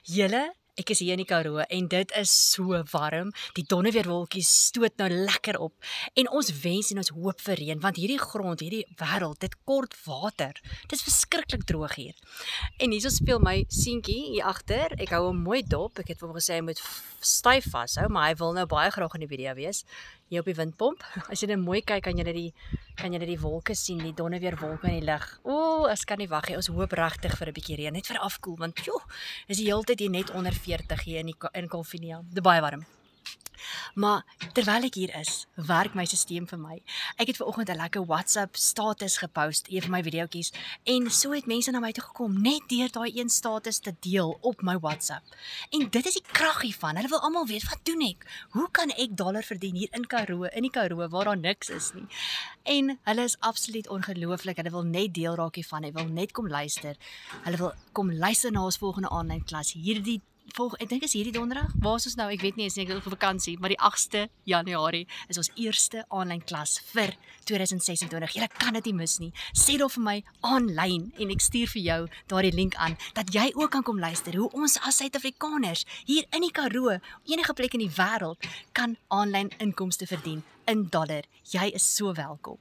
Julle, ek is hier in die Karoo en dit is so warm. Die donderweerwolkies stoot nou lekker op en ons wens en ons hoop vir reën want hierdie grond, hierdie wêreld, dit kort water. Dit is verskriklik droog hier. En hierso speel my seentjie hier agter. Ek hou hom mooi dop. Ek het vir hom gesê hy moet styf vashou, maar hy wil nou baie graag in die video wees. Hier op die windpomp. As jy net mooi kyk, kan jy die wolke sien, die donderweerwolke in die lug. Ek kan nie wag nie. Ons hoop regtig vir 'n bietjie reën, net vir afkoel want is die hele tyd hier net onder 40 hier in Kolfinia. Dit baie warm. Maar terwyl ek hier is, werk my stelsel vir my. Ek het vanoggend 'n lekker WhatsApp status gepost, een van my videoetjies, en so het mense na my toe gekom net deur daai een status te deel op my WhatsApp. En dit is die krag hiervan. Hulle wil almal weet, wat doen ek? Hoe kan ek dollar verdien hier in die Karoo waar daar niks is nie? En hulle is absoluut ongelooflik. Hulle wil net deel raak hiervan. Hulle wil net kom luister. Hulle wil kom luister na ons volgende aanlyn klas. Ek dink is hierdie donderdag. Waar is ons nou? Ek weet nie, ek is op vakansie, maar die 8ste Januarie is ons eerste aanlyn klas vir 2026. Jy kan dit nie mis nie. Sê daar vir my aanlyn en ek stuur vir jou daardie link aan dat jy ook kan kom luister hoe ons as Suid-Afrikaners hier in die Karoo, enige plek in die wêreld kan aanlyn inkomste verdien in dollar. Jy is so welkom.